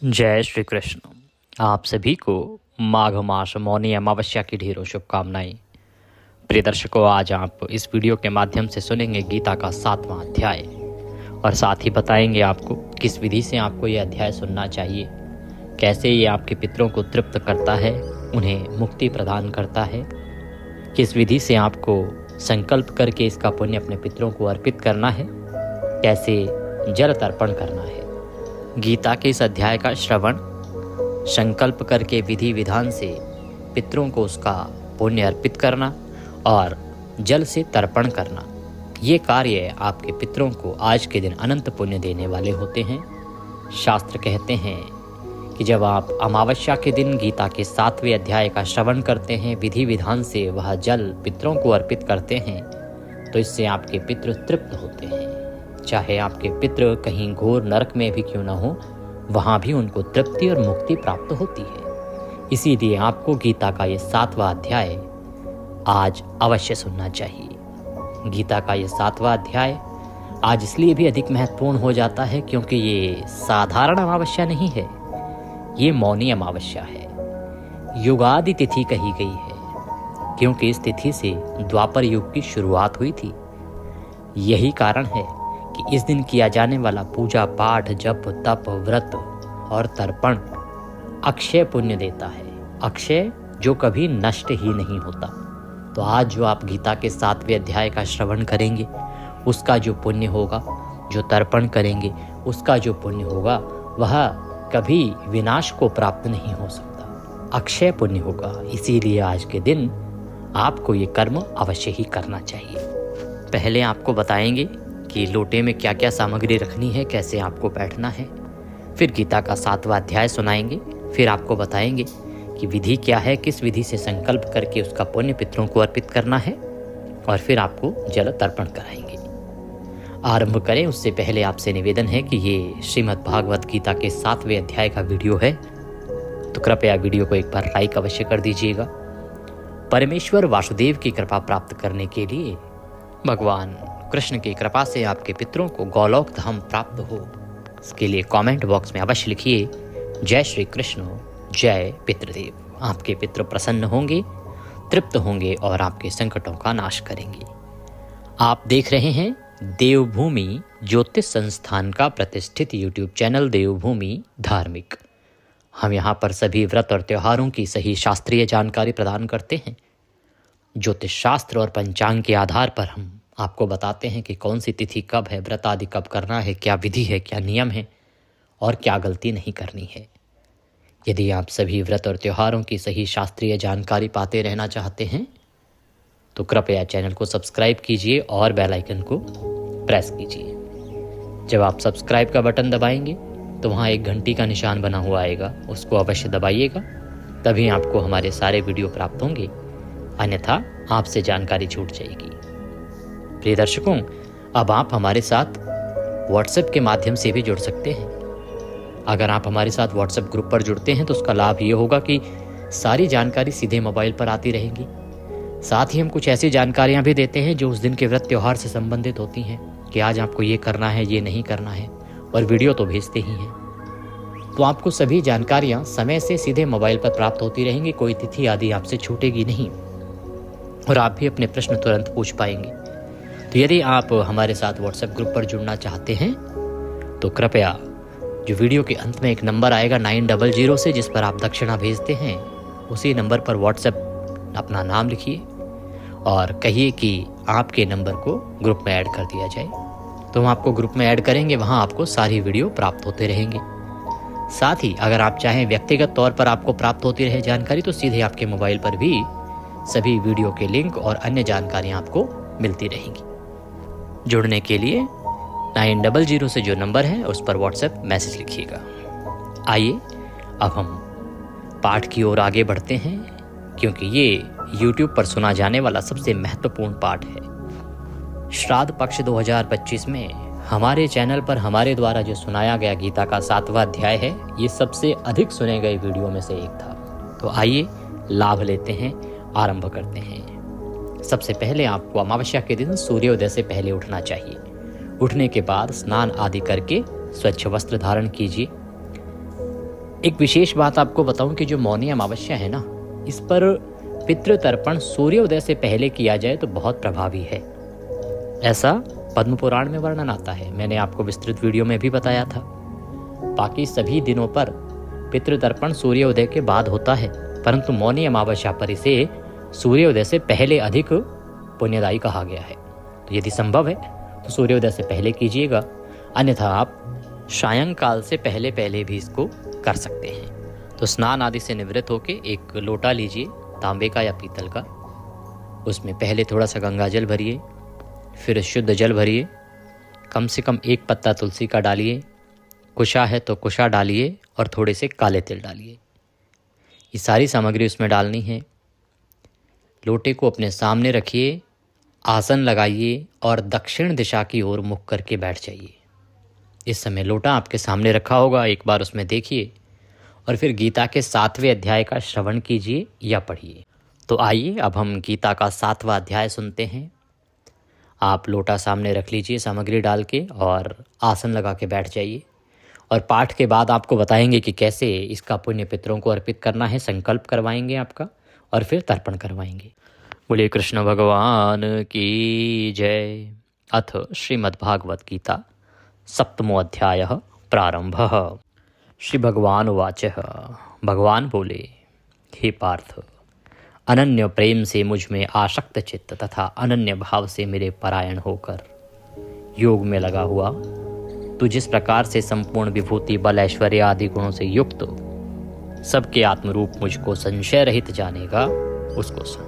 जय श्री कृष्ण। आप सभी को माघ मास मौनी अमावस्या की ढेरों शुभकामनाएं। प्रिय दर्शकों, आज आप इस वीडियो के माध्यम से सुनेंगे गीता का 7वां अध्याय और साथ ही बताएंगे आपको किस विधि से आपको यह अध्याय सुनना चाहिए, कैसे ये आपके पितरों को तृप्त करता है, उन्हें मुक्ति प्रदान करता है, किस विधि से आपको संकल्प करके इसका पुण्य अपने पितरों को अर्पित करना है, कैसे जल तर्पण करना है। गीता के इस अध्याय का श्रवण संकल्प करके विधि विधान से पितरों को उसका पुण्य अर्पित करना और जल से तर्पण करना, ये कार्य आपके पितरों को आज के दिन अनंत पुण्य देने वाले होते हैं। शास्त्र कहते हैं कि जब आप अमावस्या के दिन गीता के 7वें अध्याय का श्रवण करते हैं, विधि विधान से वह जल पितरों को अर्पित करते हैं, तो इससे आपके पितृ तृप्त होते हैं। चाहे आपके पितृ कहीं घोर नरक में भी क्यों न हो, वहाँ भी उनको तृप्ति और मुक्ति प्राप्त होती है। इसीलिए आपको गीता का ये 7वां अध्याय आज अवश्य सुनना चाहिए। गीता का ये 7वां अध्याय आज इसलिए भी अधिक महत्वपूर्ण हो जाता है क्योंकि ये साधारण अमावस्या नहीं है, ये मौनी अमावस्या है। युगादि तिथि कही गई है क्योंकि इस तिथि से द्वापर युग की शुरुआत हुई थी। यही कारण है कि इस दिन किया जाने वाला पूजा पाठ, जप तप, व्रत और तर्पण अक्षय पुण्य देता है, अक्षय जो कभी नष्ट ही नहीं होता। तो आज जो आप गीता के 7वें अध्याय का श्रवण करेंगे, उसका जो पुण्य होगा, जो तर्पण करेंगे उसका जो पुण्य होगा, वह कभी विनाश को प्राप्त नहीं हो सकता, अक्षय पुण्य होगा। इसीलिए आज के दिन आपको ये कर्म अवश्य ही करना चाहिए। पहले आपको बताएंगे कि लोटे में क्या क्या सामग्री रखनी है, कैसे आपको बैठना है। फिर गीता का 7वां अध्याय सुनाएंगे। फिर आपको बताएंगे कि विधि क्या है, किस विधि से संकल्प करके उसका पुण्य पितरों को अर्पित करना है, और फिर आपको जल तर्पण कराएंगे। आरंभ करें उससे पहले आपसे निवेदन है कि ये श्रीमद् भागवत गीता के 7वें अध्याय का वीडियो है, तो कृपया वीडियो को एक बार लाइक अवश्य कर दीजिएगा। परमेश्वर वासुदेव की कृपा प्राप्त करने के लिए भगवान कृष्ण की कृपा से आपके पितरों को गोलोक धाम प्राप्त हो, इसके लिए कमेंट बॉक्स में अवश्य लिखिए जय श्री कृष्ण, जय पितृदेव। आपके पितृ प्रसन्न होंगे, तृप्त होंगे और आपके संकटों का नाश करेंगे। आप देख रहे हैं देवभूमि ज्योतिष संस्थान का प्रतिष्ठित यूट्यूब चैनल देवभूमि धार्मिक। हम यहाँ पर सभी व्रत और त्योहारों की सही शास्त्रीय जानकारी प्रदान करते हैं। ज्योतिष शास्त्र और पंचांग के आधार पर हम आपको बताते हैं कि कौन सी तिथि कब है, व्रत आदि कब करना है, क्या विधि है, क्या नियम है और क्या गलती नहीं करनी है। यदि आप सभी व्रत और त्योहारों की सही शास्त्रीय जानकारी पाते रहना चाहते हैं तो कृपया चैनल को सब्सक्राइब कीजिए और बेल आइकन को प्रेस कीजिए। जब आप सब्सक्राइब का बटन दबाएंगे तो वहाँ एक घंटी का निशान बना हुआ आएगा, उसको अवश्य दबाइएगा, तभी आपको हमारे सारे वीडियो प्राप्त होंगे, अन्यथा आपसे जानकारी छूट जाएगी। प्रिय दर्शकों, अब आप हमारे साथ व्हाट्सएप के माध्यम से भी जुड़ सकते हैं। अगर आप हमारे साथ व्हाट्सएप ग्रुप पर जुड़ते हैं तो उसका लाभ ये होगा कि सारी जानकारी सीधे मोबाइल पर आती रहेगी। साथ ही हम कुछ ऐसी जानकारियां भी देते हैं जो उस दिन के व्रत त्योहार से संबंधित होती हैं कि आज आपको ये करना है, ये नहीं करना है, और वीडियो तो भेजते ही हैं। तो आपको सभी जानकारियाँ समय से सीधे मोबाइल पर प्राप्त होती रहेंगी, कोई तिथि आदि आपसे छूटेगी नहीं और आप भी अपने प्रश्न तुरंत पूछ पाएंगे। तो यदि आप हमारे साथ व्हाट्सएप ग्रुप पर जुड़ना चाहते हैं तो कृपया जो वीडियो के अंत में एक नंबर आएगा 900 से, जिस पर आप दक्षिणा भेजते हैं, उसी नंबर पर व्हाट्सएप अपना नाम लिखिए और कहिए कि आपके नंबर को ग्रुप में ऐड कर दिया जाए। तो हम आपको ग्रुप में ऐड करेंगे, वहाँ आपको सारी वीडियो प्राप्त होते रहेंगे। साथ ही अगर आप चाहें व्यक्तिगत तौर पर आपको प्राप्त होती रहे जानकारी, तो सीधे आपके मोबाइल पर भी सभी वीडियो के लिंक और अन्य जानकारियाँ आपको मिलती रहेंगी। जुड़ने के लिए 900 से जो नंबर है उस पर व्हाट्सएप मैसेज लिखिएगा। आइए अब हम पाठ की ओर आगे बढ़ते हैं, क्योंकि ये YouTube पर सुना जाने वाला सबसे महत्वपूर्ण पाठ है। श्राद्ध पक्ष 2025 में हमारे चैनल पर हमारे द्वारा जो सुनाया गया गीता का 7वां अध्याय है, ये सबसे अधिक सुने गए वीडियो में से एक था। तो आइए लाभ लेते हैं, आरंभ करते हैं। सबसे पहले आपको अमावस्या के दिन सूर्योदय से पहले उठना चाहिए। उठने के बाद स्नान आदि करके स्वच्छ वस्त्र धारण कीजिए। एक विशेष बात आपको बताऊं कि जो मौनी अमावस्या है ना, इस पर पितृतर्पण सूर्योदय से पहले किया जाए तो बहुत प्रभावी है। ऐसा पद्म पुराण में वर्णन आता है, मैंने आपको विस्तृत वीडियो में भी बताया था। बाकी सभी दिनों पर पितृतर्पण सूर्योदय के बाद होता है, परंतु मौनी अमावस्या पर इसे सूर्योदय से पहले अधिक पुण्यदायी कहा गया है। तो यदि संभव है तो सूर्योदय से पहले कीजिएगा, अन्यथा आप सायंकाल से पहले पहले भी इसको कर सकते हैं। तो स्नान आदि से निवृत्त होकर एक लोटा लीजिए, तांबे का या पीतल का, उसमें पहले थोड़ा सा गंगा जल भरिए, फिर शुद्ध जल भरिए, कम से कम 1 पत्ता तुलसी का डालिए, कुशा है तो कुशा डालिए और थोड़े से काले तिल डालिए। ये सारी सामग्री उसमें डालनी है। लोटे को अपने सामने रखिए, आसन लगाइए और दक्षिण दिशा की ओर मुख करके बैठ जाइए। इस समय लोटा आपके सामने रखा होगा, एक बार उसमें देखिए और फिर गीता के 7वें अध्याय का श्रवण कीजिए या पढ़िए। तो आइए अब हम गीता का 7वां अध्याय सुनते हैं। आप लोटा सामने रख लीजिए सामग्री डाल के और आसन लगा के बैठ जाइए, और पाठ के बाद आपको बताएंगे कि कैसे इसका पुण्य पितरों को अर्पित करना है। संकल्प करवाएंगे आपका और फिर तर्पण करवाएंगे। बोले कृष्ण भगवान की जय। अथ श्रीमद्भागवत गीता 7वां अध्याय प्रारंभः। श्री भगवान उवाच। भगवान बोले, हे पार्थ, अनन्य प्रेम से मुझ में आसक्त चित्त तथा अनन्य भाव से मेरे परायण होकर योग में लगा हुआ तू जिस प्रकार से संपूर्ण विभूति, बल, ऐश्वर्य आदि गुणों से युक्त सबके आत्मरूप मुझको संशय रहित जानेगा, उसको सुन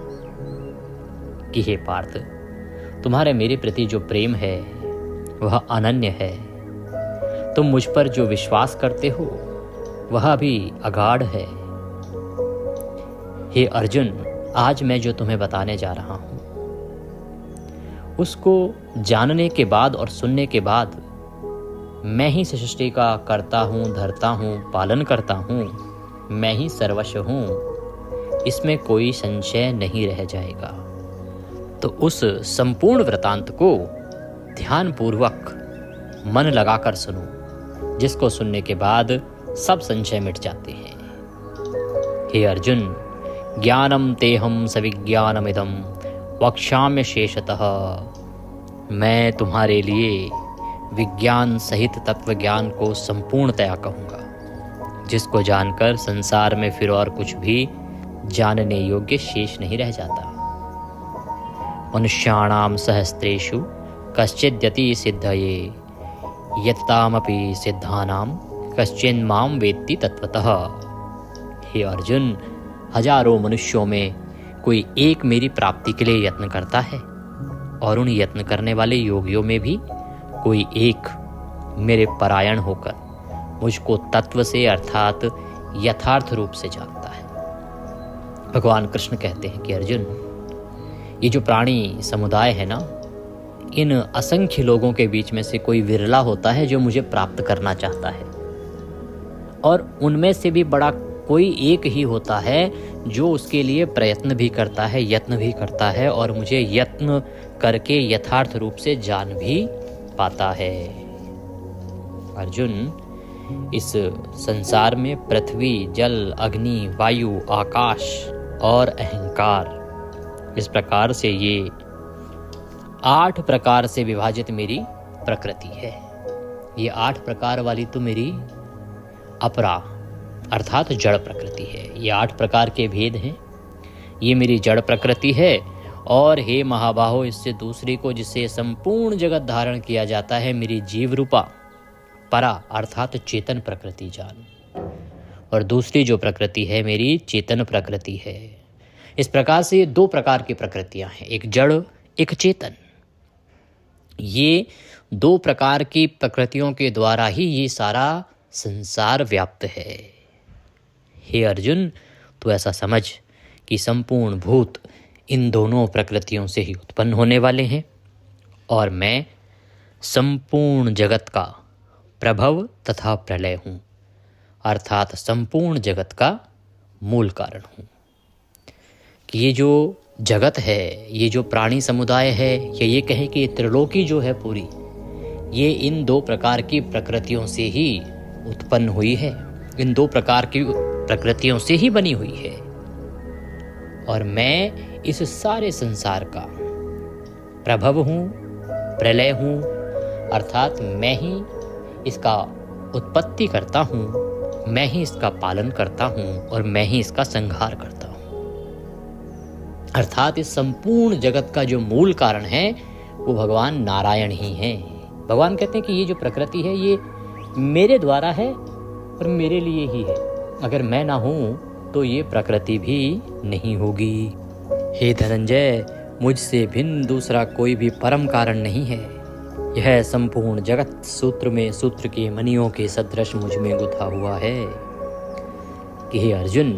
कि हे पार्थ, तुम्हारे मेरे प्रति जो प्रेम है वह अनन्य है। तुम मुझ पर जो विश्वास करते हो वह भी अगाढ़ है। हे अर्जुन, आज मैं जो तुम्हें बताने जा रहा हूं उसको जानने के बाद और सुनने के बाद मैं ही सृष्टि का करता हूँ, धरता हूँ, पालन करता हूँ, मैं ही सर्वस्व हूँ, इसमें कोई संशय नहीं रह जाएगा। तो उस संपूर्ण वृतांत को ध्यानपूर्वक मन लगाकर सुनो, जिसको सुनने के बाद सब संशय मिट जाते हैं। हे अर्जुन, ज्ञानम तेहम सविज्ञानमिदं वक्ष्याम्य शेषतः। मैं तुम्हारे लिए विज्ञान सहित तत्व ज्ञान को संपूर्णतया कहूँगा, जिसको जानकर संसार में फिर और कुछ भी जानने योग्य शेष नहीं रह जाता। मनुष्याणाम सहस्रेषु कश्चिद्यति सिद्धये यत्तामपि सिद्धानाम कश्चिन्माम वेत्ति तत्वतः। हे अर्जुन, हजारों मनुष्यों में कोई एक मेरी प्राप्ति के लिए यत्न करता है, और उन यत्न करने वाले योगियों में भी कोई एक मेरे परायण होकर मुझको तत्व से अर्थात यथार्थ रूप से जानता है। भगवान कृष्ण कहते हैं कि अर्जुन, ये जो प्राणी समुदाय है ना, इन असंख्य लोगों के बीच में से कोई विरला होता है जो मुझे प्राप्त करना चाहता है, और उनमें से भी बड़ा कोई एक ही होता है जो उसके लिए प्रयत्न भी करता है, यत्न भी करता है, और मुझे यत्न करके यथार्थ रूप से जान भी पाता है। अर्जुन, इस संसार में पृथ्वी, जल, अग्नि, वायु, आकाश और अहंकार, इस प्रकार से ये 8 प्रकार से विभाजित मेरी प्रकृति है। ये 8 प्रकार वाली तो मेरी अपरा अर्थात जड़ प्रकृति है। ये 8 प्रकार के भेद हैं, ये मेरी जड़ प्रकृति है। और हे महाबाहो, इससे दूसरी को जिससे संपूर्ण जगत धारण किया जाता है, मेरी जीव रूपा परा अर्थात चेतन प्रकृति जान। और दूसरी जो प्रकृति है मेरी चेतन प्रकृति है। इस प्रकार से 2 प्रकार की प्रकृतियां हैं, एक जड़, एक चेतन। ये 2 प्रकार की प्रकृतियों के द्वारा ही ये सारा संसार व्याप्त है। हे अर्जुन, तू ऐसा समझ कि संपूर्ण भूत इन दोनों प्रकृतियों से ही उत्पन्न होने वाले हैं, और मैं संपूर्ण जगत का प्रभव तथा प्रलय हूँ, अर्थात संपूर्ण जगत का मूल कारण हूँ। कि ये जो जगत है, ये जो प्राणी समुदाय है, या ये कहें कि ये त्रिलोकी जो है पूरी, ये इन 2 प्रकार की प्रकृतियों से ही उत्पन्न हुई है। इन दो प्रकार की प्रकृतियों से ही बनी हुई है और मैं इस सारे संसार का प्रभव हूँ, प्रलय हूँ, अर्थात मैं ही इसका उत्पत्ति करता हूँ, मैं ही इसका पालन करता हूँ और मैं ही इसका संहार करता हूँ। अर्थात इस संपूर्ण जगत का जो मूल कारण है वो भगवान नारायण ही हैं। भगवान कहते हैं कि ये जो प्रकृति है ये मेरे द्वारा है और मेरे लिए ही है। अगर मैं ना हूँ तो ये प्रकृति भी नहीं होगी। हे धनंजय, मुझसे भिन्न दूसरा कोई भी परम कारण नहीं है। यह संपूर्ण जगत सूत्र में सूत्र के मणियों के सदृश मुझ में गुथा हुआ है कि हे अर्जुन,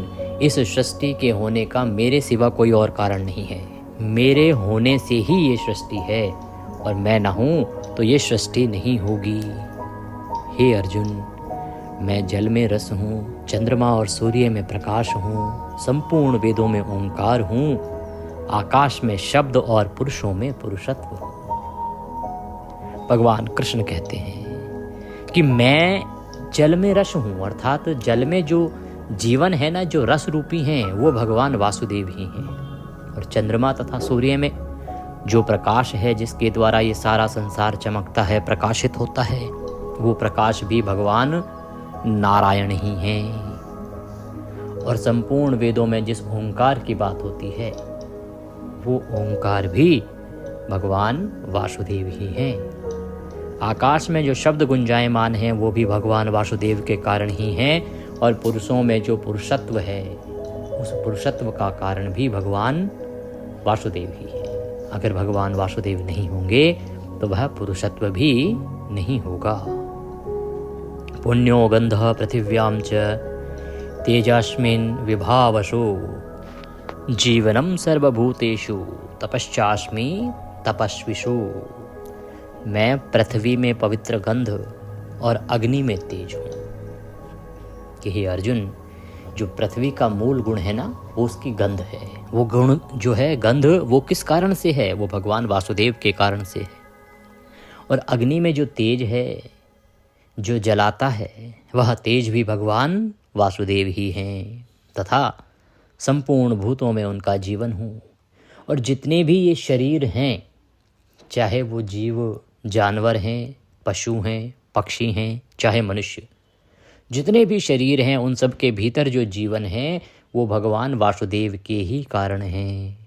इस सृष्टि के होने का मेरे सिवा कोई और कारण नहीं है। मेरे होने से ही ये सृष्टि है और मैं ना हूँ तो ये सृष्टि नहीं होगी। हे अर्जुन, मैं जल में रस हूँ, चंद्रमा और सूर्य में प्रकाश हूँ, संपूर्ण वेदों में ओंकार हूँ, आकाश में शब्द और पुरुषों में पुरुषत्व हूँ। भगवान कृष्ण कहते हैं कि मैं जल में रस हूँ, अर्थात जल में जो जीवन है ना, जो रस रूपी हैं, वो भगवान वासुदेव ही हैं। और चंद्रमा तथा सूर्य में जो प्रकाश है, जिसके द्वारा ये सारा संसार चमकता है, प्रकाशित होता है, वो प्रकाश भी भगवान नारायण ही हैं। और संपूर्ण वेदों में जिस ओंकार की बात होती है वो ओंकार भी भगवान वासुदेव ही हैं। आकाश में जो शब्द गुंजायमान हैं वो भी भगवान वासुदेव के कारण ही हैं। और पुरुषों में जो पुरुषत्व है उस पुरुषत्व का कारण भी भगवान वासुदेव ही है। अगर भगवान वासुदेव नहीं होंगे तो वह पुरुषत्व भी नहीं होगा। पुण्यो गंधः पृथिव्यां च तेजस्मिन् विभावसो जीवनम सर्वभूतेषु तपश्चास्मि तपस्विषु। मैं पृथ्वी में पवित्र गंध और अग्नि में तेज हूँ। कि हे अर्जुन, जो पृथ्वी का मूल गुण है ना वो उसकी गंध है। वो गुण जो है गंध, वो किस कारण से है? वो भगवान वासुदेव के कारण से है। और अग्नि में जो तेज है, जो जलाता है, वह तेज भी भगवान वासुदेव ही हैं। तथा संपूर्ण भूतों में उनका जीवन हूँ। और जितने भी ये शरीर हैं, चाहे वो जीव जानवर हैं, पशु हैं, पक्षी हैं, चाहे मनुष्य, जितने भी शरीर हैं उन सब के भीतर जो जीवन है वो भगवान वासुदेव के ही कारण हैं।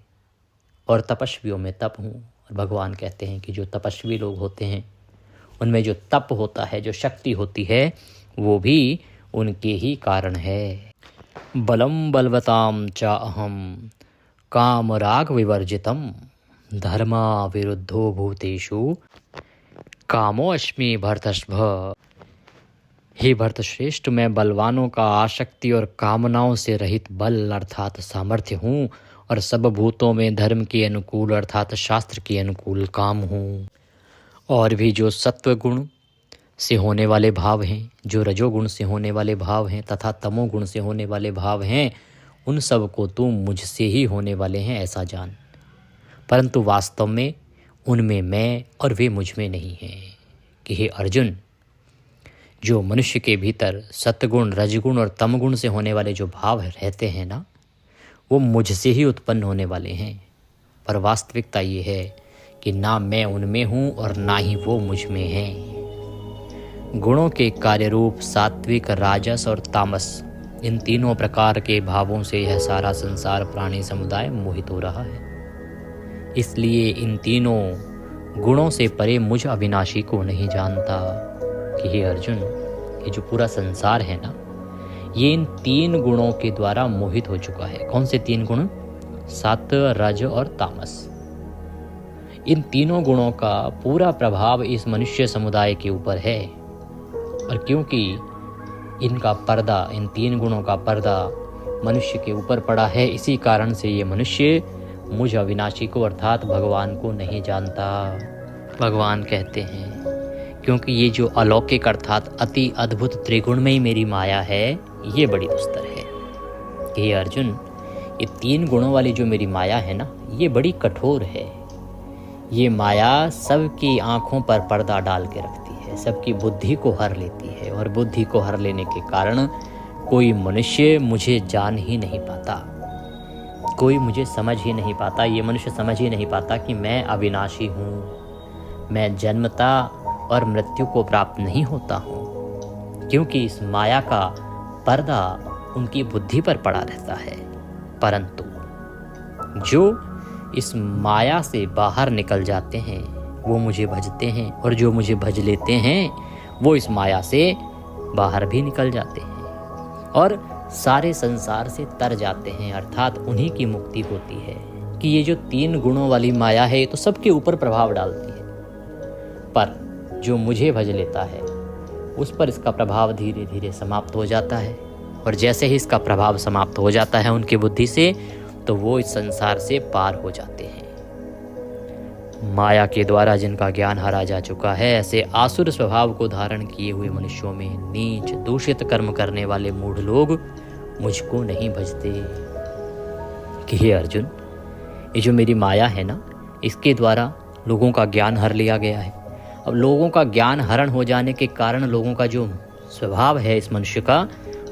और तपस्वियों में तप हूँ। और भगवान कहते हैं कि जो तपस्वी लोग होते हैं उनमें जो तप होता है, जो शक्ति होती है, वो भी उनके ही कारण है। बलम बलवताम चा अहम काम राग विवर्जितम धर्मा विरुद्धो भूतेषु कामो अस्मि भरतश्भ। हे भरतश्रेष्ठ, मैं बलवानों का आसक्ति और कामनाओं से रहित बल अर्थात सामर्थ्य हूँ और सब भूतों में धर्म के अनुकूल अर्थात शास्त्र के अनुकूल काम हूँ। और भी जो सत्व गुण से होने वाले भाव हैं, जो रजोगुण से होने वाले भाव हैं तथा तमोगुण से होने वाले भाव हैं, उन सब को तुम मुझसे ही होने वाले हैं ऐसा जान। परंतु वास्तव में उनमें मैं और वे मुझ में नहीं हैं। कि हे अर्जुन, जो मनुष्य के भीतर सत्गुण, रजगुण और तमगुण से होने वाले जो भाव रहते हैं ना, वो मुझसे ही उत्पन्न होने वाले हैं। पर वास्तविकता ये है कि ना मैं उनमें हूँ और ना ही वो मुझ में हैं। गुणों के कार्य रूप सात्विक, राजस और तामस, इन तीनों प्रकार के भावों से यह सारा संसार प्राणी समुदाय मोहित हो रहा है। इसलिए इन तीनों गुणों से परे मुझ अविनाशी को नहीं जानता। कि हे अर्जुन, ये जो पूरा संसार है ना, ये इन तीन गुणों के द्वारा मोहित हो चुका है। कौन से तीन गुण? सत्व, रज और तामस। इन तीनों गुणों का पूरा प्रभाव इस मनुष्य समुदाय के ऊपर है। और क्योंकि इनका पर्दा, इन तीन गुणों का पर्दा मनुष्य के ऊपर पड़ा है, इसी कारण से ये मनुष्य मुझ अविनाशी को अर्थात भगवान को नहीं जानता। भगवान कहते हैं क्योंकि ये जो अलौकिक अर्थात अति अद्भुत त्रिगुणमयी मेरी माया है, ये बड़ी दुस्तर है। कि अर्जुन, ये तीन गुणों वाली जो मेरी माया है ना, ये बड़ी कठोर है। ये माया सबकी आंखों पर पर्दा डाल के रखती है, सबकी बुद्धि को हर लेती है। और बुद्धि को हर लेने के कारण कोई मनुष्य मुझे जान ही नहीं पाता, कोई मुझे समझ ही नहीं पाता, ये मनुष्य समझ ही नहीं पाता कि मैं अविनाशी हूँ, मैं जन्मता और मृत्यु को प्राप्त नहीं होता हूँ, क्योंकि इस माया का पर्दा उनकी बुद्धि पर पड़ा रहता है। परंतु जो इस माया से बाहर निकल जाते हैं वो मुझे भजते हैं, और जो मुझे भज लेते हैं वो इस माया से बाहर भी निकल जाते हैं और सारे संसार से तर जाते हैं। अर्थात उन्हीं की मुक्ति होती है कि ये जो 3 गुणों वाली माया है ये तो सबके ऊपर प्रभाव डालती है, पर जो मुझे भज लेता है उस पर इसका प्रभाव धीरे धीरे समाप्त हो जाता है, और जैसे ही इसका प्रभाव समाप्त हो जाता है उनकी बुद्धि से, तो वो इस संसार से पार हो जाते हैं। माया के द्वारा जिनका ज्ञान हारा जा चुका है, ऐसे आसुर स्वभाव को धारण किए हुए मनुष्यों में नीच दूषित कर्म करने वाले मूढ़ लोग मुझको नहीं भजते। कि हे अर्जुन, ये जो मेरी माया है ना, इसके द्वारा लोगों का ज्ञान हर लिया गया है। अब लोगों का ज्ञान हरण हो जाने के कारण लोगों का जो स्वभाव है इस मनुष्य का,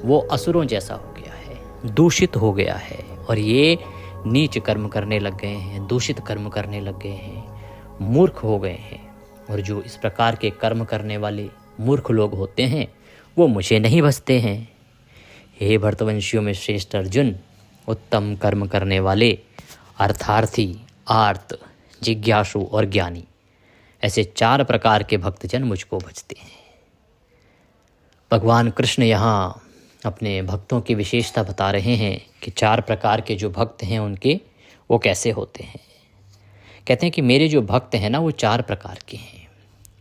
वो असुरों जैसा हो गया है, दूषित हो गया है, और ये नीच कर्म करने लग गए हैं, दूषित कर्म करने लग गए हैं, मूर्ख हो गए हैं। और जो इस प्रकार के कर्म करने वाले मूर्ख लोग होते हैं वो मुझे नहीं भजते हैं। हे भरतवंशियों में श्रेष्ठ अर्जुन, उत्तम कर्म करने वाले अर्थार्थी, आर्त, जिज्ञासु और ज्ञानी, ऐसे 4 प्रकार के भक्तजन मुझको भजते हैं। भगवान कृष्ण यहाँ अपने भक्तों की विशेषता बता रहे हैं कि 4 प्रकार के जो भक्त हैं उनके वो कैसे होते हैं। कहते हैं कि मेरे जो भक्त हैं ना वो 4 प्रकार के हैं,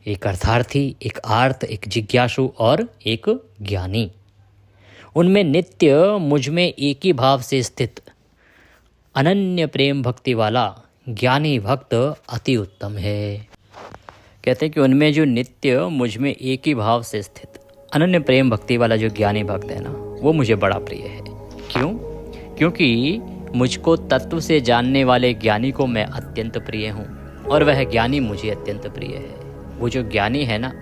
एक अर्थार्थी, एक आर्त, एक जिज्ञासु और एक ज्ञानी। उनमें नित्य मुझ में एक ही भाव से स्थित अनन्य प्रेम भक्ति वाला ज्ञानी भक्त अति उत्तम है। कहते हैं कि उनमें जो नित्य मुझ में एक ही भाव से स्थित अनन्य प्रेम भक्ति वाला जो ज्ञानी भक्त है ना, वो मुझे बड़ा प्रिय है। क्यों? क्योंकि मुझको तत्व से जानने वाले ज्ञानी को मैं अत्यंत प्रिय हूँ, और वह ज्ञानी मुझे अत्यंत प्रिय है। वो जो ज्ञानी है ना,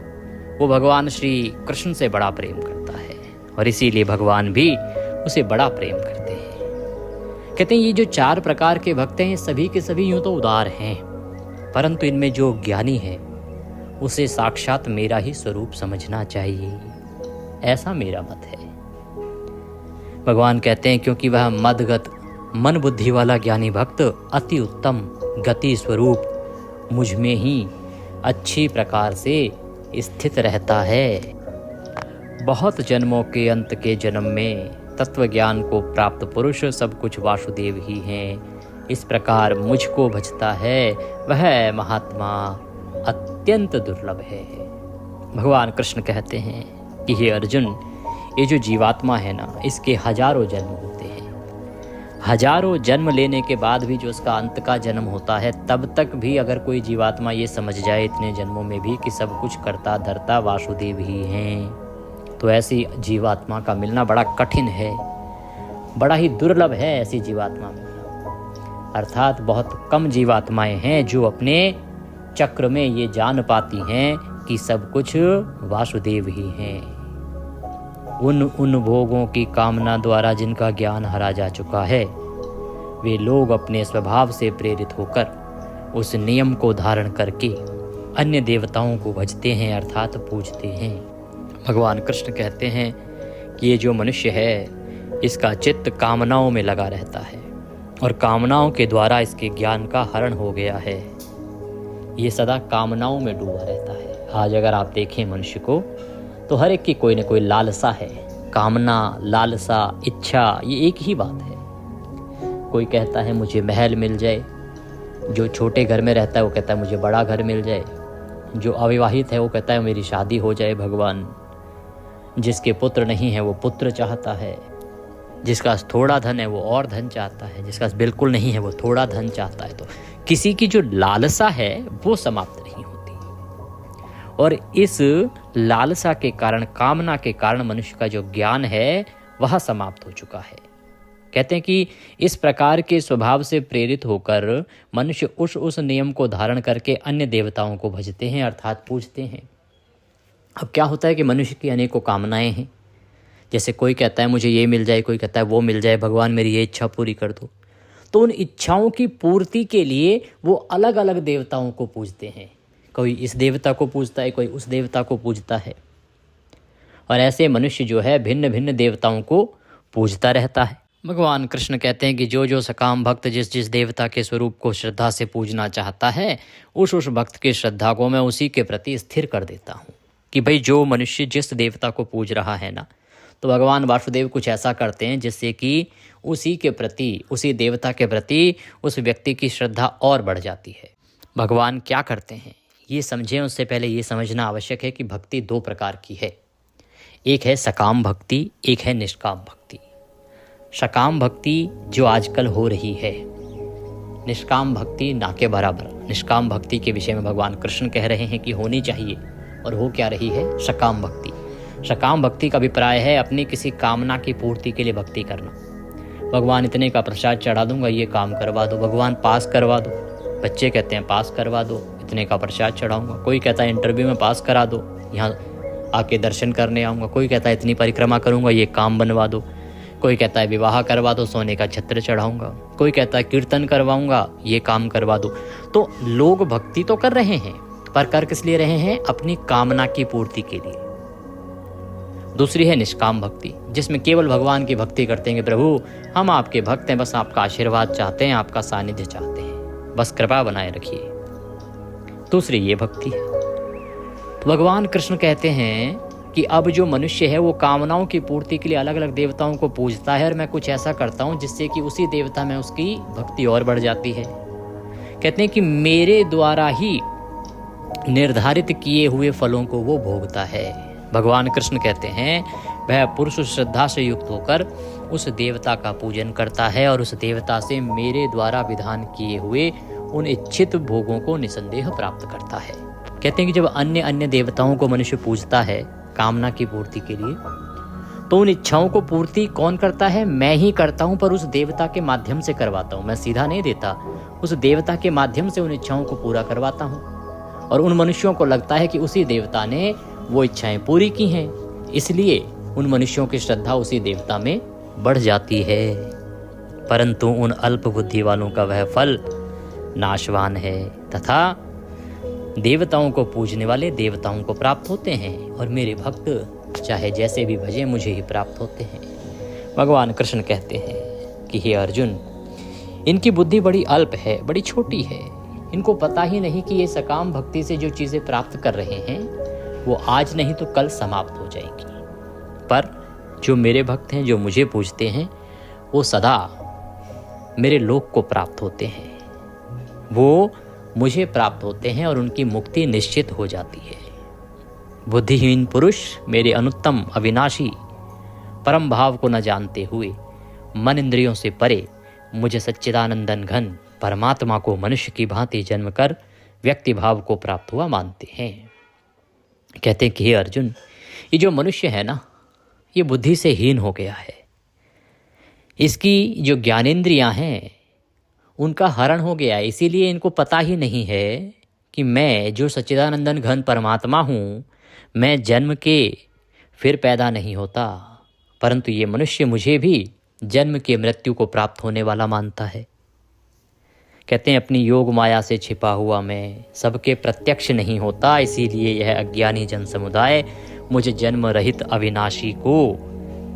वो भगवान श्री कृष्ण से बड़ा प्रेम करता है, और इसीलिए भगवान भी उसे बड़ा प्रेम करते हैं। कहते हैं ये जो 4 प्रकार के भक्त हैं, सभी के सभी यूँ तो उदार हैं, परंतु इनमें जो ज्ञानी है उसे साक्षात मेरा ही स्वरूप समझना चाहिए, ऐसा मेरा मत है। भगवान कहते हैं क्योंकि वह मदगत मन बुद्धि वाला ज्ञानी भक्त अति उत्तम गति स्वरूप मुझ में ही अच्छी प्रकार से स्थित रहता है। बहुत जन्मों के अंत के जन्म में तत्व ज्ञान को प्राप्त पुरुष सब कुछ वासुदेव ही हैं। इस प्रकार मुझको भजता है वह महात्मा अत्यंत दुर्लभ है। भगवान कृष्ण कहते हैं कि हे अर्जुन, ये जो जीवात्मा है ना, इसके हजारों जन्म होते हैं। हजारों जन्म लेने के बाद भी जो उसका अंत का जन्म होता है, तब तक भी अगर कोई जीवात्मा ये समझ जाए इतने जन्मों में भी कि सब कुछ करता धरता वासुदेव ही हैं, तो ऐसी जीवात्मा का मिलना बड़ा कठिन है, बड़ा ही दुर्लभ है ऐसी जीवात्मा मिलना। अर्थात बहुत कम जीवात्माएं हैं जो अपने चक्र में ये जान पाती हैं कि सब कुछ वासुदेव ही हैं। उन भोगों की कामना द्वारा जिनका ज्ञान हरा जा चुका है, वे लोग अपने स्वभाव से प्रेरित होकर उस नियम को धारण करके अन्य देवताओं को भजते हैं, अर्थात पूजते हैं। भगवान कृष्ण कहते हैं कि ये जो मनुष्य है इसका चित्त कामनाओं में लगा रहता है, और कामनाओं के द्वारा इसके ज्ञान का हरण हो गया है। ये सदा कामनाओं में डूबा रहता है। आज अगर आप देखें मनुष्य को, तो हर एक की कोई न कोई लालसा है। कामना, लालसा, इच्छा, ये एक ही बात है। कोई कहता है मुझे महल मिल जाए, जो छोटे घर में रहता है वो कहता है मुझे बड़ा घर मिल जाए, जो अविवाहित है वो कहता है मेरी शादी हो जाए भगवान, जिसके पुत्र नहीं है वो पुत्र चाहता है, जिसका थोड़ा धन है वो और धन चाहता है, जिसका बिल्कुल नहीं है वो थोड़ा धन चाहता है। तो किसी की जो लालसा है वो समाप्त नहीं होती, और इस लालसा के कारण, कामना के कारण मनुष्य का जो ज्ञान है वह समाप्त हो चुका है। कहते हैं कि इस प्रकार के स्वभाव से प्रेरित होकर मनुष्य उस नियम को धारण करके अन्य देवताओं को भजते हैं, अर्थात पूजते हैं। अब क्या होता है कि मनुष्य की अनेकों कामनाएं हैं, जैसे कोई कहता है मुझे ये मिल जाए, कोई कहता है वो मिल जाए, भगवान मेरी ये इच्छा पूरी कर दो। तो उन इच्छाओं की पूर्ति के लिए वो अलग अलग देवताओं को पूजते हैं। कोई इस देवता को पूजता है, कोई उस देवता को पूजता है। और ऐसे मनुष्य जो है भिन्न भिन्न देवताओं को पूजता रहता है। भगवान कृष्ण कहते हैं कि जो जो सकाम भक्त जिस जिस देवता के स्वरूप को श्रद्धा से पूजना चाहता है, उस भक्त की श्रद्धा को मैं उसी के प्रति स्थिर कर देता हूँ। कि भाई जो मनुष्य जिस देवता को पूज रहा है ना, तो भगवान वासुदेव कुछ ऐसा करते हैं जिससे कि उसी के प्रति, उसी देवता के प्रति उस व्यक्ति की श्रद्धा और बढ़ जाती है। भगवान क्या करते हैं ये समझें, उससे पहले ये समझना आवश्यक है कि भक्ति दो प्रकार की है। एक है सकाम भक्ति, एक है निष्काम भक्ति। सकाम भक्ति जो आजकल हो रही है, निष्काम भक्ति ना के बराबर। निष्काम भक्ति के विषय में भगवान कृष्ण कह रहे हैं कि होनी चाहिए, और हो क्या रही है? सकाम भक्ति। सकाम भक्ति का अभिप्राय है अपनी किसी कामना की पूर्ति के लिए भक्ति करना। भगवान इतने का प्रसाद चढ़ा दूंगा, ये काम करवा दो। भगवान पास करवा दो, बच्चे कहते हैं पास करवा दो, इतने का प्रसाद चढ़ाऊंगा। कोई कहता है इंटरव्यू में पास करा दो, यहाँ आके दर्शन करने आऊँगा। कोई कहता है इतनी परिक्रमा करूँगा, ये काम बनवा दो। कोई कहता है विवाह करवा दो, सोने का छत्र चढ़ाऊँगा। कोई कहता है कीर्तन करवाऊँगा, ये काम करवा दो। तो लोग भक्ति तो कर रहे हैं, पर कर किस लिए रहे हैं? अपनी कामना की पूर्ति के लिए। दूसरी है निष्काम भक्ति, जिसमें केवल भगवान की भक्ति करते हैं कि प्रभु हम आपके भक्त हैं, बस आपका आशीर्वाद चाहते हैं, आपका सानिध्य चाहते हैं, बस कृपा बनाए रखिए। दूसरी ये भक्ति है। तो भगवान कृष्ण कहते हैं कि अब जो मनुष्य है वो कामनाओं की पूर्ति के लिए अलग अलग देवताओं को पूजता है, और मैं कुछ ऐसा करता हूँ जिससे कि उसी देवता में उसकी भक्ति और बढ़ जाती है। कहते हैं कि मेरे द्वारा ही निर्धारित किए हुए फलों को वो भोगता है। भगवान कृष्ण कहते हैं वह पुरुष श्रद्धा से युक्त होकर उस देवता का पूजन करता है और उस देवता से मेरे द्वारा विधान किए हुए उन इच्छित भोगों को निसंदेह प्राप्त करता है। कहते हैं कि जब अन्य अन्य देवताओं को मनुष्य पूजता है कामना की पूर्ति के लिए, तो उन इच्छाओं को पूर्ति कौन करता है? मैं ही करता हूँ, पर उस देवता के माध्यम से करवाता हूँ। मैं सीधा नहीं देता, उस देवता के माध्यम से उन इच्छाओं को पूरा करवाता हूँ। और उन मनुष्यों को लगता है कि उसी देवता ने वो इच्छाएं पूरी की हैं, इसलिए उन मनुष्यों की श्रद्धा उसी देवता में बढ़ जाती है। परंतु उन अल्प बुद्धि वालों का वह फल नाशवान है, तथा देवताओं को पूजने वाले देवताओं को प्राप्त होते हैं, और मेरे भक्त चाहे जैसे भी भजे मुझे ही प्राप्त होते हैं। भगवान कृष्ण कहते हैं कि हे अर्जुन, इनकी बुद्धि बड़ी अल्प है, बड़ी छोटी है। इनको पता ही नहीं कि ये सकाम भक्ति से जो चीज़ें प्राप्त कर रहे हैं वो आज नहीं तो कल समाप्त हो जाएगी। पर जो मेरे भक्त हैं, जो मुझे पूजते हैं, वो सदा मेरे लोक को प्राप्त होते हैं, वो मुझे प्राप्त होते हैं और उनकी मुक्ति निश्चित हो जाती है। बुद्धिहीन पुरुष मेरे अनुत्तम अविनाशी परम भाव को न जानते हुए मन इंद्रियों से परे मुझे सच्चिदानंदन घन परमात्मा को मनुष्य की भांति जन्म कर व्यक्ति भाव को प्राप्त हुआ मानते हैं। कहते हैं कि हे अर्जुन, ये जो मनुष्य है ना, ये बुद्धि से हीन हो गया है। इसकी जो ज्ञानेंद्रियां हैं उनका हरण हो गया है, इसीलिए इनको पता ही नहीं है कि मैं जो सच्चिदानंदन घन परमात्मा हूँ, मैं जन्म के फिर पैदा नहीं होता, परंतु ये मनुष्य मुझे भी जन्म के मृत्यु को प्राप्त होने वाला मानता है। कहते हैं अपनी योग माया से छिपा हुआ मैं सबके प्रत्यक्ष नहीं होता, इसीलिए यह अज्ञानी जन समुदाय मुझे जन्म रहित अविनाशी को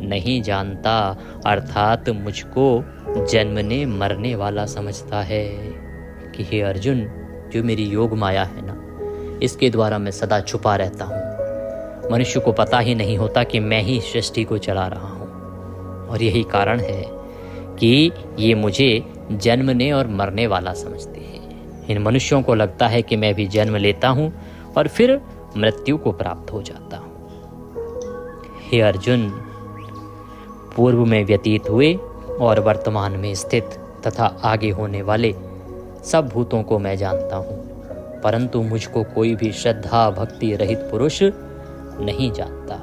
नहीं जानता, अर्थात मुझको जन्मने मरने वाला समझता है। कि हे अर्जुन, जो मेरी योग माया है ना, इसके द्वारा मैं सदा छुपा रहता हूँ। मनुष्य को पता ही नहीं होता कि मैं ही सृष्टि को चला रहा हूँ, और यही कारण है कि ये मुझे जन्मने और मरने वाला समझते हैं। इन मनुष्यों को लगता है कि मैं भी जन्म लेता हूँ और फिर मृत्यु को प्राप्त हो जाता हूँ। हे अर्जुन, पूर्व में व्यतीत हुए और वर्तमान में स्थित तथा आगे होने वाले सब भूतों को मैं जानता हूँ, परंतु मुझको कोई भी श्रद्धा भक्ति रहित पुरुष नहीं जानता।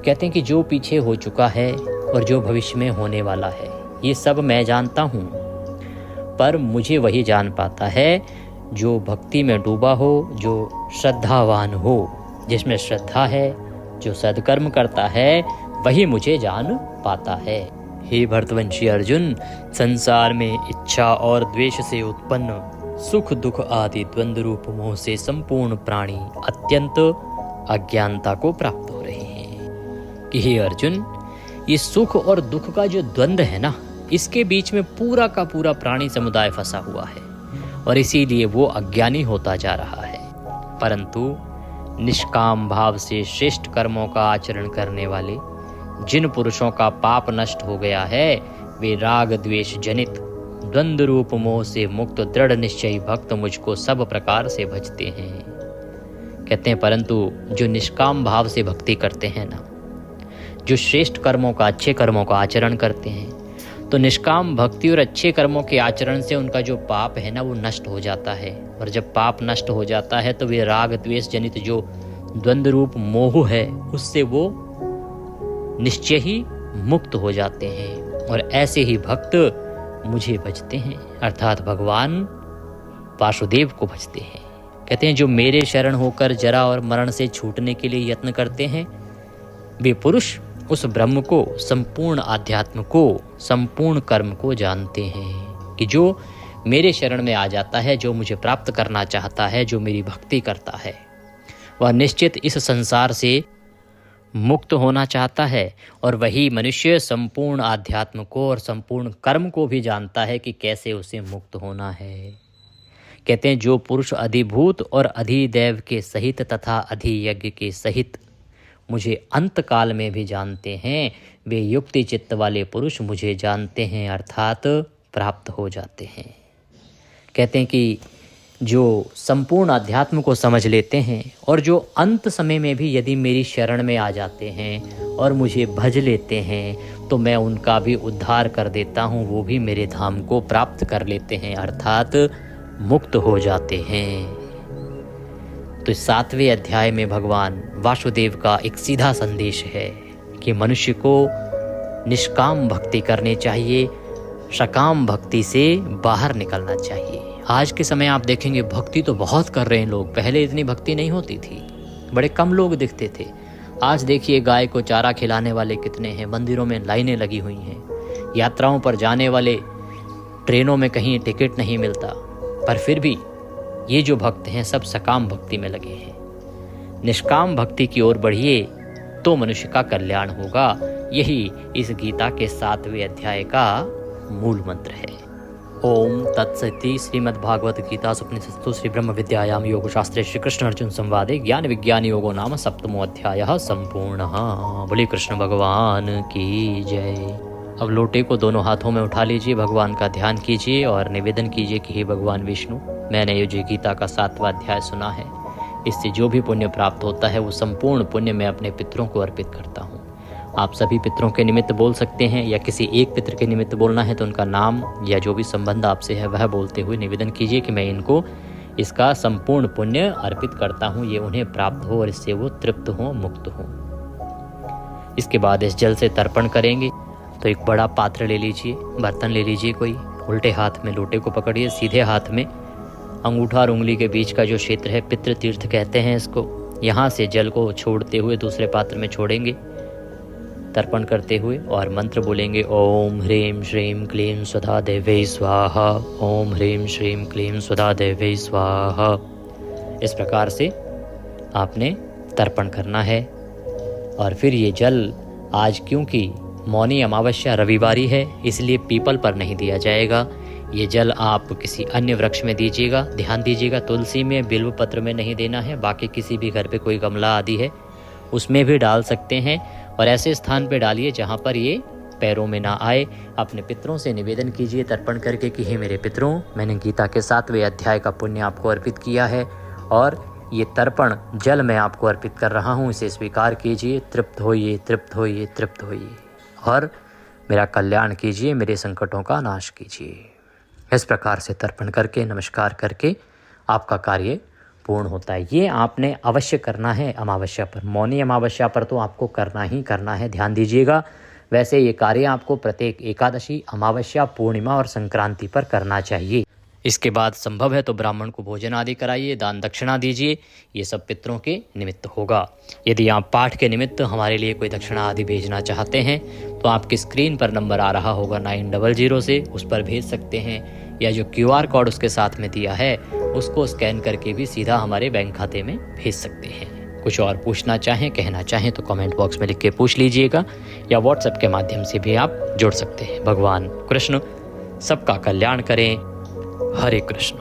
कहते हैं कि जो पीछे हो चुका है और जो भविष्य में होने वाला है, ये सब मैं जानता हूँ, पर मुझे वही जान पाता है जो भक्ति में डूबा हो, जो श्रद्धावान हो, जिसमें श्रद्धा है, जो सद्कर्म करता है, वही मुझे जान पाता है। हे भरतवंशी अर्जुन, संसार में इच्छा और द्वेष से उत्पन्न सुख दुख आदि द्वंद्व रूप मोह से संपूर्ण प्राणी अत्यंत अज्ञानता को प्राप्त हो रहे हैं कि हे अर्जुन, ये सुख और दुख का जो द्वंद्व है ना, इसके बीच में पूरा का पूरा प्राणी समुदाय फंसा हुआ है और इसीलिए वो अज्ञानी होता जा रहा है। परंतु निष्काम भाव से श्रेष्ठ कर्मों का आचरण करने वाले जिन पुरुषों का पाप नष्ट हो गया है, वे राग द्वेष जनित द्वंद्व रूप मोह से मुक्त दृढ़ निश्चयी भक्त मुझको सब प्रकार से भजते हैं। कहते हैं परंतु जो निष्काम भाव से भक्ति करते हैं ना, जो श्रेष्ठ कर्मों का, अच्छे कर्मों का आचरण करते हैं, तो निष्काम भक्ति और अच्छे कर्मों के आचरण से उनका जो पाप है ना, वो नष्ट हो जाता है। और जब पाप नष्ट हो जाता है तो वे राग द्वेष जनित जो द्वंद्व रूप मोह है, उससे वो निश्चय ही मुक्त हो जाते हैं। और ऐसे ही भक्त मुझे भजते हैं, अर्थात भगवान वासुदेव को भजते हैं। कहते हैं जो मेरे शरण होकर जरा और मरण से छूटने के लिए यत्न करते हैं, वे पुरुष उस ब्रह्म को, संपूर्ण आध्यात्म को, संपूर्ण कर्म को जानते हैं कि जो मेरे शरण में आ जाता है, जो मुझे प्राप्त करना चाहता है, जो मेरी भक्ति करता है, वह निश्चित इस संसार से मुक्त होना चाहता है। और वही मनुष्य संपूर्ण आध्यात्म को और संपूर्ण कर्म को भी जानता है कि कैसे उसे मुक्त होना है। कहते हैं जो पुरुष अधिभूत और अधिदैव के सहित तथा अधियज्ञ के सहित मुझे अंत काल में भी जानते हैं, वे युक्ति चित्त वाले पुरुष मुझे जानते हैं, अर्थात प्राप्त हो जाते हैं। कहते हैं कि जो संपूर्ण अध्यात्म को समझ लेते हैं और जो अंत समय में भी यदि मेरी शरण में आ जाते हैं और मुझे भज लेते हैं, तो मैं उनका भी उद्धार कर देता हूँ, वो भी मेरे धाम को प्राप्त कर लेते हैं, अर्थात मुक्त हो जाते हैं। तो 7वें अध्याय में भगवान वासुदेव का एक सीधा संदेश है कि मनुष्य को निष्काम भक्ति करनी चाहिए, सकाम भक्ति से बाहर निकलना चाहिए। आज के समय आप देखेंगे भक्ति तो बहुत कर रहे हैं लोग, पहले इतनी भक्ति नहीं होती थी, बड़े कम लोग दिखते थे। आज देखिए गाय को चारा खिलाने वाले कितने हैं, मंदिरों में लाइनें लगी हुई हैं, यात्राओं पर जाने वाले, ट्रेनों में कहीं टिकट नहीं मिलता, पर फिर भी ये जो भक्त हैं सब सकाम भक्ति में लगे हैं। निष्काम भक्ति की ओर बढ़िए तो मनुष्य का कल्याण होगा। यही इस गीता के 7वें अध्याय का मूल मंत्र है। ओम तत्सति। श्रीमद्भागवत गीता उपनिषत्सु श्री ब्रह्म विद्यायाम योग शास्त्रे श्री कृष्ण अर्जुन संवादे ज्ञान विज्ञान योगो नाम 7वां अध्याय संपूर्णः। बोले कृष्ण भगवान की जय। अब लोटे को दोनों हाथों में उठा लीजिए, भगवान का ध्यान कीजिए और निवेदन कीजिए कि हे भगवान विष्णु, मैंने ये जो गीता का 7वां अध्याय सुना है, इससे जो भी पुण्य प्राप्त होता है वो संपूर्ण पुण्य मैं अपने पितरों को अर्पित करता हूँ। आप सभी पितरों के निमित्त बोल सकते हैं या किसी एक पितर के निमित्त बोलना है तो उनका नाम या जो भी संबंध आपसे है वह बोलते हुए निवेदन कीजिए कि मैं इनको इसका संपूर्ण पुण्य अर्पित करता हूँ, ये उन्हें प्राप्त हो और इससे वो तृप्त हो, मुक्त हो। इसके बाद इस जल से तर्पण करेंगे। तो एक बड़ा पात्र ले लीजिए, बर्तन ले लीजिए कोई, उल्टे हाथ में लोटे को पकड़िए, सीधे हाथ में अंगूठा और उंगली के बीच का जो क्षेत्र है पितृ तीर्थ कहते हैं इसको, यहाँ से जल को छोड़ते हुए दूसरे पात्र में छोड़ेंगे तर्पण करते हुए और मंत्र बोलेंगे ओम ह्रीं श्रीं क्लीं स्वधा देवे स्वाहा, ओम ह्रीं श्रीं क्लीं स्वधा देवे स्वाहा। इस प्रकार से आपने तर्पण करना है। और फिर ये जल आज क्योंकि मौनी अमावस्या रविवारी है इसलिए पीपल पर नहीं दिया जाएगा, ये जल आप किसी अन्य वृक्ष में दीजिएगा। ध्यान दीजिएगा तुलसी में, बिल्व पत्र में नहीं देना है, बाकी किसी भी घर पे कोई गमला आदि है उसमें भी डाल सकते हैं और ऐसे स्थान पे डालिए जहाँ पर ये पैरों में ना आए। अपने पितरों से निवेदन कीजिए तर्पण करके कि हे मेरे पितरों, मैंने गीता के 7वें अध्याय का पुण्य आपको अर्पित किया है और ये तर्पण जल मैं आपको अर्पित कर रहा हूँ, इसे स्वीकार कीजिए, तृप्त होइए, तृप्त होइए, तृप्त होइए और मेरा कल्याण कीजिए, मेरे संकटों का नाश कीजिए। इस प्रकार से तर्पण करके, नमस्कार करके आपका कार्य पूर्ण होता है। ये आपने अवश्य करना है अमावस्या पर, मौनी अमावस्या पर तो आपको करना ही करना है, ध्यान दीजिएगा। वैसे ये कार्य आपको प्रत्येक एकादशी, अमावस्या, पूर्णिमा और संक्रांति पर करना चाहिए। इसके बाद संभव है तो ब्राह्मण को भोजन आदि कराइए, दान दक्षिणा दीजिए। ये सब पितरों के निमित्त होगा। यदि आप पाठ के निमित्त हमारे लिए कोई दक्षिणा आदि भेजना चाहते हैं तो आपकी स्क्रीन पर नंबर आ रहा होगा 900 से, उस पर भेज सकते हैं, या जो QR कोड उसके साथ में दिया है उसको स्कैन करके भी सीधा हमारे बैंक खाते में भेज सकते हैं। कुछ और पूछना चाहें, कहना चाहें तो कमेंट बॉक्स में लिख के पूछ लीजिएगा, या व्हाट्सएप के माध्यम से भी आप जुड़ सकते हैं। भगवान कृष्ण सबका कल्याण करें। हरे कृष्ण।